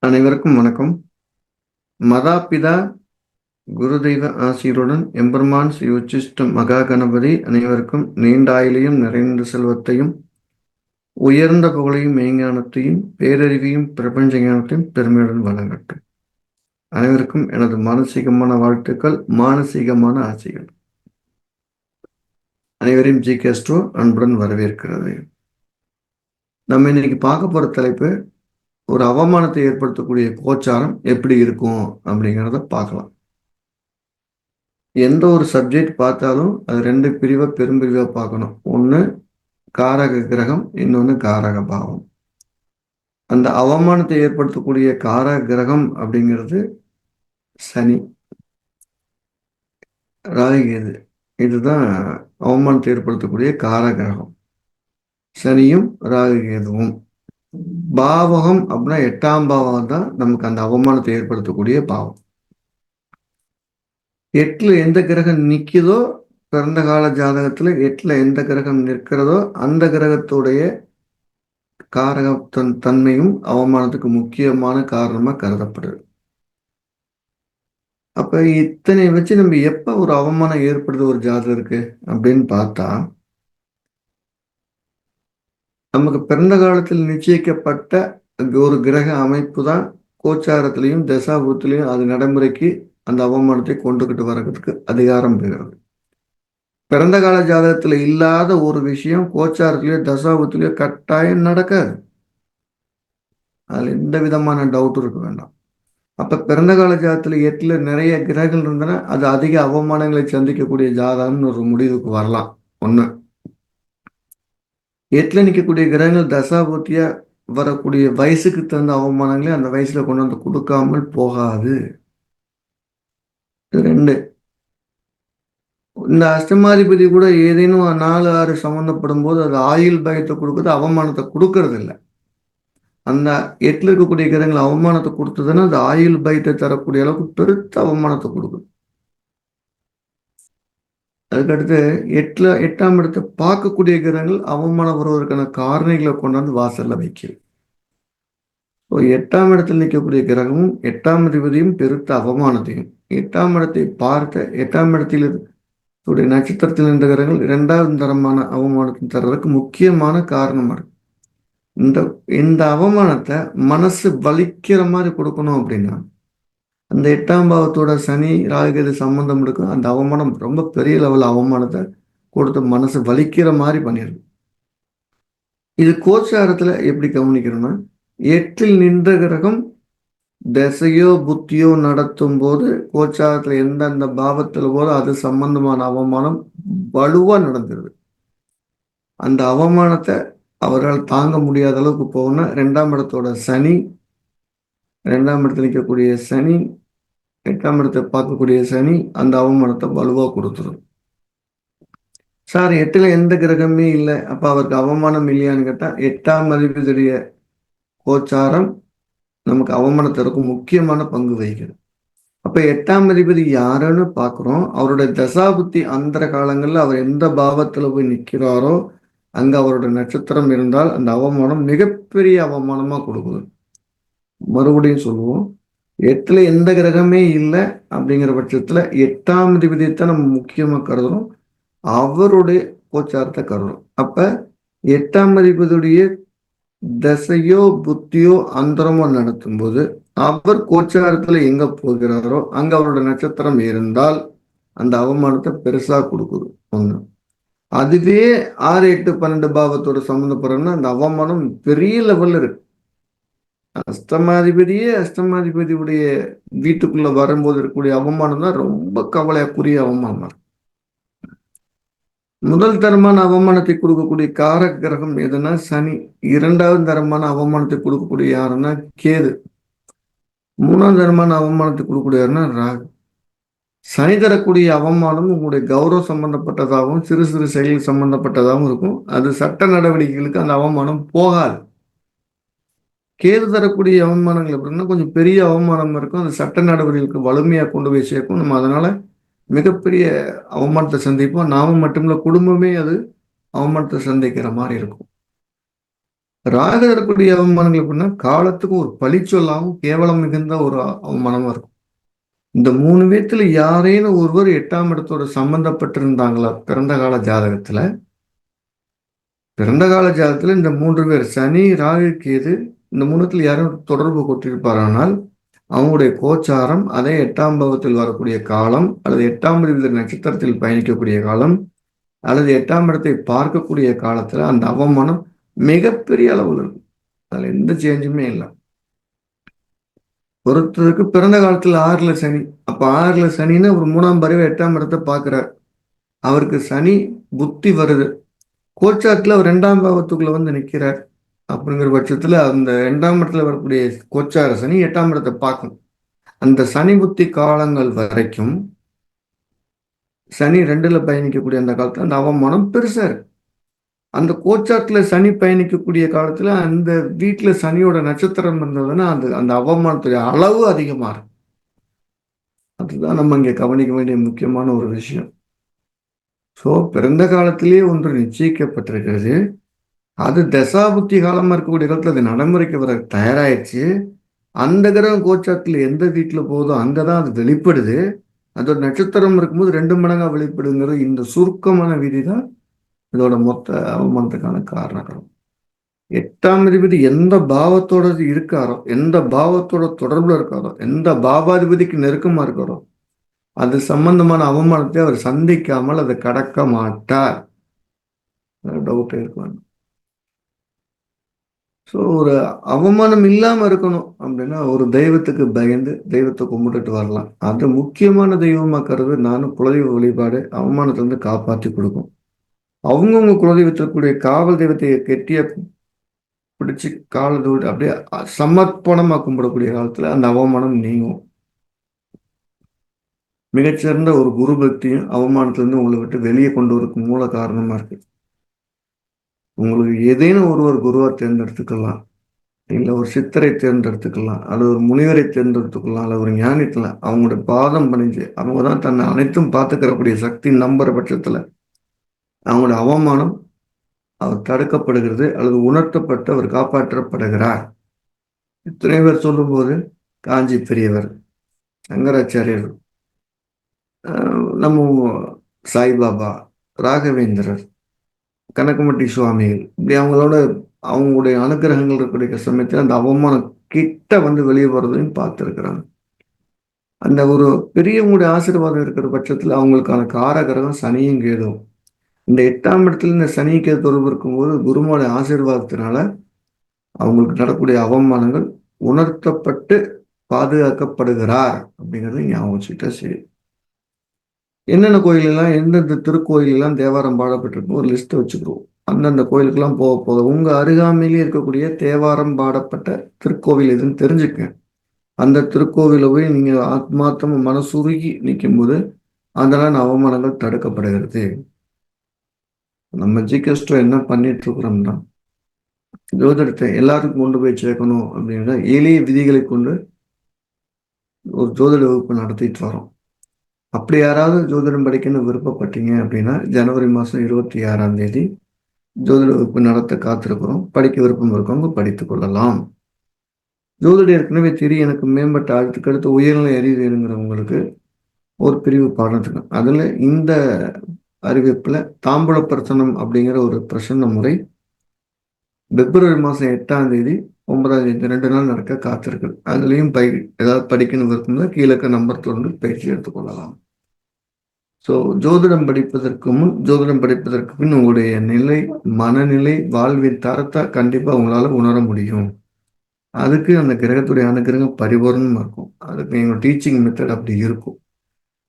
அனைவருக்கும் வணக்கம். மதாபிதா குருதெய்வ ஆசியுடன் எம்பெருமான் ஸ்ரீ உச்சிஷ்ட மகா கணபதி அனைவருக்கும் நீண்ட ஆயுளையும் நிறைந்த செல்வத்தையும் உயர்ந்த புகழையும் மெய்ஞானத்தையும் பேரறிவையும் பிரபஞ்ச ஞானத்தையும் பெருமையுடன் வழங்கட்டும். அனைவருக்கும் எனது மானசீகமான வாழ்த்துக்கள், மானசீகமான ஆசைகள். அனைவரையும் ஜி.கே. அஸ்ட்ரோ அன்புடன் வரவேற்கிறது. நம்ம இன்னைக்கு பார்க்க போற தலைப்பு, ஒரு அவமானத்தை ஏற்படுத்தக்கூடிய கோச்சாரம் எப்படி இருக்கும் அப்படிங்கிறத பார்க்கலாம். எந்த ஒரு சப்ஜெக்ட் பார்த்தாலும் அது ரெண்டு பிரிவை பெரும்பிரிவா பார்க்கணும். ஒன்று காரக கிரகம், இன்னொன்று காரக பாவம். அந்த அவமானத்தை ஏற்படுத்தக்கூடிய காரக கிரகம் அப்படிங்கிறது சனி, ராகு. இதுதான் அவமானத்தை ஏற்படுத்தக்கூடிய காரக கிரகம். சனியும் ராகு கேதுவும். பாவகம் அப்படின்னா 8ஆம் பாவம் தான் நமக்கு அந்த அவமானத்தை ஏற்படுத்தக்கூடிய பாவம். 8ல எந்த கிரகம் நிற்குதோ, பிறந்த கால ஜாதகத்துல 8ல எந்த கிரகம் நிற்கிறதோ அந்த கிரகத்துடைய காரக தன்மையும் அவமானத்துக்கு முக்கியமான காரணமா கருதப்படுது. அப்ப இத்தனை வச்சு நம்ம எப்ப ஒரு அவமானம் ஏற்படுது ஒரு ஜாதகருக்கு அப்படின்னு பார்த்தா, நமக்கு பிறந்த காலத்தில் நிச்சயிக்கப்பட்ட ஒரு கிரக அமைப்பு தான் கோச்சாரத்திலையும் தசாபுத்திலையும் அது நடைமுறைக்கு அந்த அவமானத்தை கொண்டுகிட்டு வர்றதுக்கு அதிகாரம் பெறுகிறது. பிறந்த கால ஜாதகத்துல இல்லாத ஒரு விஷயம் கோச்சாரத்திலேயோ தசாபுத்திலேயோ கட்டாயம் நடக்காது. அதுல எந்த விதமான டவுட்டும் இருக்க வேண்டாம். அப்ப பிறந்த கால ஜாதகத்துல 8ல நிறைய கிரகங்கள் இருந்தனா அது அதிக அவமானங்களை சந்திக்கக்கூடிய ஜாதகம்னு ஒரு முடிவுக்கு வரலாம். ஒண்ணு. 8ல நிற்கக்கூடிய கிரகங்கள் தசாபுத்தியா வரக்கூடிய வயசுக்கு தகுந்த அவமானங்களே அந்த வயசுல கொண்டு வந்து கொடுக்காமல் போகாது. 2. இந்த அஷ்டமாதிபதி கூட ஏதேனும் 4, 6 சம்பந்தப்படும் போது அது ஆயுள் பயத்தை கொடுக்குறது, அவமானத்தை கொடுக்கறது இல்லை. அந்த 8ல இருக்கக்கூடிய கிரகங்கள் அவமானத்தை கொடுத்ததுன்னா அது ஆயுள் பயத்தை தரக்கூடிய அளவுக்கு பெருத்த அவமானத்தை கொடுக்குது. அதுக்கடுத்து 8ஆம் இடத்தை பார்க்கக்கூடிய கிரகங்கள் அவமானம் வருவதற்கான காரணிகளை கொண்டாந்து வாசல்ல வைக்கிறது. 8ஆம் இடத்தில் நிற்கக்கூடிய கிரகமும் 8ஆம் அதிபதியும் பெருத்த அவமானத்தையும், 8ஆம் இடத்தை பார்த்த 8ஆம் இடத்தில் நட்சத்திரத்தில் இருந்த கிரகங்கள் 2வது தரமான அவமானத்தை தர்றதுக்கு முக்கியமான காரணமா இருக்கு. இந்த அவமானத்தை மனசு வலிக்கிற மாதிரி கொடுக்கணும் அப்படின்னா அந்த 8ஆம் பாவத்தோட சனி ராகு சம்பந்தம் இருக்கும். அந்த அவமானம் ரொம்ப பெரிய லெவல் அவமானத்தை கொடுத்து மனசு வலிக்கிற மாதிரி பண்ணிருக்கு. இது கோச்சாரத்துல எப்படி கவனிக்கணும்னா, 8ல் நின்ற கிரகம் தசையோ புத்தியோ நடத்தும் போது கோச்சாரத்துல எந்தெந்த பாவத்துல போதோ அது சம்பந்தமான அவமானம் வலுவா நடந்துருது. அந்த அவமானத்தை அவரால் தாங்க முடியாத அளவுக்கு போகணும்னா 2ஆம் இடத்தோட சனி, 2ஆம் இடத்துல நிற்கக்கூடிய சனி, 8ஆம் இடத்தை பார்க்கக்கூடிய சனி அந்த அவமானத்தை வலுவா கொடுத்துரும். சார் 8ல எந்த கிரகமே இல்லை, அப்ப அவருக்கு அவமானம் இல்லையான்னு கேட்டா 8ஆம் அதிபதியுடைய கோச்சாரம் நமக்கு அவமானத்திற்கு முக்கியமான பங்கு வகிக்கிறது. அப்ப 8ஆம் அதிபதி யாருன்னு பார்க்கிறோம். அவருடைய தசாபுத்தி அந்தர காலங்கள்ல அவர் எந்த பாவத்துல போய் நிற்கிறாரோ அங்க அவருடைய நட்சத்திரம் இருந்தால் அந்த அவமானம் மிகப்பெரிய அவமானமா கொடுக்குது. மறுபடியும் சொல்லுவோம், 8ல எந்த கிரகமே இல்லை அப்படிங்கிற பட்சத்துல 8ஆம் அதிபதியைத்தான் நம்ம முக்கியமா கருதுறோம், அவருடைய கோச்சாரத்தை கருதுறோம். அப்ப 8ஆம் அதிபதியுடைய தசையோ புத்தியோ அந்தரமோ நடத்தும் போது அவர் கோச்சாரத்துல எங்க போகிறாரோ அங்க அவரோட நட்சத்திரம் இருந்தால் அந்த அவமானத்தை பெருசா கொடுக்குது. ஒண்ணு. அதுவே 6, 8, 12 பாவத்தோட சம்மந்தப்படுறோம்னா அந்த அவமானம் பெரிய லெவல்ல இருக்கு. அஷ்டமாதிபதியுடைய வீட்டுக்குள்ள வரும்போது இருக்கக்கூடிய அவமானம் தான் ரொம்ப கவலைக்குரிய அவமானம் இருக்கு. முதல் தரமான அவமானத்தை கொடுக்கக்கூடிய காரக கிரகம் எதுனா சனி. 2வது தரமான அவமானத்தை கொடுக்கக்கூடிய யாருன்னா கேது. 3ஆம் தரமான அவமானத்தை கொடுக்கக்கூடிய யாருன்னா ராகு. சனி தரக்கூடிய அவமானம் உங்களுடைய கௌரவம் சம்பந்தப்பட்டதாகவும் சிறு சிறு செயல் சம்பந்தப்பட்டதாகவும் இருக்கும். அது சட்ட நடவடிக்கைகளுக்கு அந்த அவமானம் போகாது. கேது தரக்கூடிய அவமானங்கள் எப்படின்னா கொஞ்சம் பெரிய அவமானம் இருக்கும், அது சட்ட நடவடிக்கைகளுக்கு வலிமையா கொண்டு போய் சேர்க்கும். நம்ம அதனால மிகப்பெரிய அவமானத்தை சந்திப்போம். நாம மட்டுமில்ல, குடும்பமே அது அவமானத்தை சந்திக்கிற மாதிரி இருக்கும். ராகு தரக்கூடிய அவமானங்கள் எப்படின்னா காலத்துக்கு ஒரு பழிச்சொல்லாகவும் கேவலம் மிகுந்த ஒரு அவமானமா இருக்கும். இந்த 3 பேத்துல யாரேனும் ஒருவர் 8ஆம் இடத்தோட சம்பந்தப்பட்டிருந்தாங்களா பிறந்த கால ஜாதகத்துல, இந்த 3 பேர் சனி, ராகு, கேது இந்த 3த்துல யாரும் தொடர்பு கொண்டிருப்பாரானால் அவங்களுடைய கோச்சாரம், அதே 8ஆம் பாவத்தில் வரக்கூடிய காலம் அல்லது 8ஆம் நட்சத்திரத்தில் பயணிக்கக்கூடிய காலம் அல்லது 8ஆம் இடத்தை பார்க்கக்கூடிய காலத்துல அந்த அவமானம் மிகப்பெரிய அளவில் இருக்கும். அதுல எந்த சேஞ்சுமே இல்லை. ஒருத்தருக்கு பிறந்த காலத்துல 6ல சனி, அப்ப 6ல சனின்னா ஒரு 3ஆம் பறவை 8ஆம் இடத்தை பார்க்கிறார். அவருக்கு சனி புத்தி வருது, கோச்சாரத்துல அவர் 2ஆம் பாவத்துக்குள்ள வந்து நிற்கிறார். அப்படிங்கிற பட்சத்துல அந்த 2ஆம் இடத்துல வரக்கூடிய கோச்சார சனி 8ஆம் இடத்தை பார்க்கும். அந்த சனி புத்தி காலங்கள் வரைக்கும் சனி 2ல பயணிக்கக்கூடிய அந்த காலத்துல அந்த அவமானம் பெருசா இருக்கு. அந்த கோச்சாரத்துல சனி பயணிக்கக்கூடிய காலத்துல அந்த வீட்டுல சனியோட நட்சத்திரம் இருந்ததுன்னா அந்த அந்த அவமானத்துடைய அளவு அதிகமா இருக்கும். அதுதான் நம்ம இங்க கவனிக்க வேண்டிய முக்கியமான ஒரு விஷயம். ஸோ பிறந்த காலத்திலேயே ஒன்று நிச்சயிக்கப்பட்டிருக்கிறது. அது தசாபுத்தி காலமா இருக்கக்கூடிய காலத்துல அது நடைமுறைக்கு வர தயாராயிடுச்சு. அந்த கிரகம் கோச்சாரத்துல எந்த வீட்டுல போதோ அங்கதான் அது வெளிப்படுது. அதோட நட்சத்திரம் இருக்கும்போது 2 மடங்கா வெளிப்படுங்கிறது இந்த சுருக்கமான விதி தான் இதோட மொத்த அவமானத்துக்கான காரணம். 8ஆம் அதிபதி எந்த பாவத்தோட இருக்காரோ, எந்த பாவத்தோட தொடர்புல இருக்காரோ, எந்த பாவாதிபதிக்கு நெருக்கமா இருக்காரோ அது சம்பந்தமான அவமானத்தை அவர் சந்திக்காமல் அதை கடக்க மாட்டார். டவுட் இருக்கும். ஸோ ஒரு அவமானம் இல்லாம இருக்கணும் அப்படின்னா ஒரு தெய்வத்துக்கு பயந்து தெய்வத்தை கும்பிட்டுட்டு வரலாம். அது முக்கியமான தெய்வமாக்கிறது நானும் குலதெய்வ வழிபாடு அவமானத்திலிருந்து காப்பாற்றி கொடுக்கும். அவங்கவுங்க குலதெய்வத்திற்குரிய காவல் தெய்வத்தை கெட்டிய பிடிச்சு காலத்தோடு அப்படியே சமர்ப்பணமா கும்பிடக்கூடிய காலத்துல அந்த அவமானம் நீங்கும். மிகச்சிறந்த ஒரு குரு பக்தியும் அவமானத்திலிருந்து உங்களை விட்டு வெளியே கொண்டு வரக்கு மூல காரணமா இருக்கு. உங்களுக்கு ஏதேனும் ஒருவர் குருவா தேர்ந்தெடுத்துக்கலாம், இல்லை ஒரு சித்தரை தேர்ந்தெடுத்துக்கலாம், அல்லது ஒரு முனிவரை தேர்ந்தெடுத்துக்கலாம், அல்லது ஒரு ஞானித்துல அவங்களுடைய பாதம் பணிஞ்சு அவங்க தான் தன்னை அனைத்தும் பார்த்துக்கிறக்கூடிய சக்தி நம்புற பட்சத்துல அவங்களுடைய அவமானம் அவர் தடுக்கப்படுகிறது அல்லது உணர்த்தப்பட்டு அவர் காப்பாற்றப்படுகிறார். இத்தனை பேர் சொல்லும்போது காஞ்சி பெரியவர், சங்கராச்சாரியர், நம்ம சாய்பாபா, ராகவேந்திரர், கனகமட்டி சுவாமிகள், இப்படி அவங்களோட அவங்களுடைய அனுகிரகங்கள் இருக்கக்கூடிய சமயத்தில் அந்த அவமானம் கிட்ட வந்து வெளியே போறதையும் பார்த்துருக்கிறாங்க. அந்த ஒரு பெரியவங்களுடைய ஆசீர்வாதம் இருக்கிற பட்சத்தில் அவங்களுக்கான காரகிரகம் சனியும் கேதும். இந்த 8ஆம் இடத்துல இந்த சனி கேது தொடர்பு இருக்கும்போது குருவோட ஆசீர்வாதத்தினால அவங்களுக்கு நடக்கூடிய அவமானங்கள் உணர்த்தப்பட்டு பாதுகாக்கப்படுகிறார் அப்படிங்கிறது ஞாபகம் வச்சுக்கிட்டா சரி. என்னென்ன கோயிலெல்லாம் எந்தெந்த திருக்கோயிலெல்லாம் தேவாரம் பாடப்பட்டிருக்கும் ஒரு லிஸ்ட்டை வச்சுக்கிறோம். அந்தந்த கோயிலுக்கெல்லாம் போக போக உங்க அருகாமையிலே இருக்கக்கூடிய தேவாரம் பாடப்பட்ட திருக்கோவில் எதுன்னு தெரிஞ்சுக்க. அந்த திருக்கோவில போய் நீங்க ஆத்மார்த்தமா மனசுருகி நிற்கும் போது அதெல்லாம் அவமானங்கள் தடுக்கப்படுகிறது. நம்ம ஜிகஸ்டோ என்ன பண்ணிட்டு இருக்கிறோம்னா ஜோதிடத்தை எல்லாருக்கும் கொண்டு போய் சேர்க்கணும் அப்படின்னா எளிய விதிகளை கொண்டு ஒரு ஜோதிட வகுப்பு நடத்திட்டு வரோம். அப்படி யாராவது ஜோதிடம் படிக்கணும்னு விருப்பப்பட்டீங்க அப்படின்னா ஜனவரி மாதம் 26ஆம் தேதி ஜோதிட வகுப்பு நடத்த காத்திருக்கிறோம். படிக்க விருப்பம் இருக்கவங்க படித்துக் கொள்ளலாம். ஜோதிடம் ஏற்கனவே தெரியும், எனக்கு மேம்பட்ட அடுத்துக்கடுத்து உயர்நிலை அறிவு வேணுங்கிறவங்களுக்கு ஒரு பிரிவு பாடத்துக்கு அதுல இந்த அறிவிப்புல தாம்பூல பிரசனம் அப்படிங்கிற ஒரு பிரசன்ன முறை பிப்ரவரி மாதம் 8ஆம் தேதி 9ஆம் தேதி 2 நாள் நடக்க காத்திருக்கு. அதுலேயும் ஏதாவது படிக்கணும் இருக்கும்போது கீழக்க நம்பர் தொடர்ந்து பயிற்சி எடுத்துக்கொள்ளலாம். ஸோ ஜோதிடம் படிப்பதற்கு முன் ஜோதிடம் படிப்பதற்கு பின் உங்களுடைய நிலை, மனநிலை, வாழ்வின் தரத்தை கண்டிப்பாக உங்களால் உணர முடியும். அதுக்கு அந்த கிரகத்துடைய அனுகிரகம் பரிபூர்ணமாக இருக்கும். அதுக்கு எங்களோட டீச்சிங் மெத்தட் அப்படி இருக்கும்.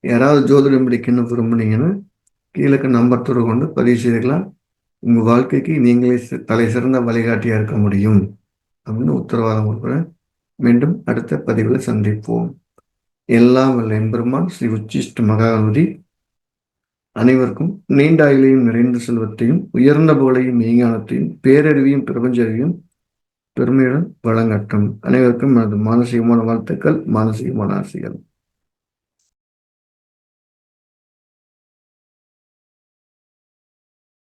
யாராவது ஜோதிடம் படிக்கணும் விரும்புனீங்கன்னா கீழக்க நம்பர் தொடர்பு கொண்டு பதிவு செய்துக்கலாம். உங்கள் வாழ்க்கைக்கு நீங்களே தலை சிறந்த வழிகாட்டியாக இருக்க முடியும் அப்படின்னு உத்தரவாதம் கொடுக்குறேன். மீண்டும் அடுத்த பதிவில் சந்திப்போம். எல்லாம் வல்ல எம்பெருமான் ஸ்ரீ உச்சிஷ்ட மகாகணபதி அனைவருக்கும் நீண்ட ஆயுளையும் நிறைந்த செல்வத்தையும் உயர்ந்த புகழையும் மெய்ஞானத்தையும் பேரறிவையும் பிரபஞ்ச அறிவையும் பெருமையுடன் வழங்கட்டும். அனைவருக்கும் எனது மானசீகமான வாழ்த்துக்கள், மானசீகமான ஆசைகள்.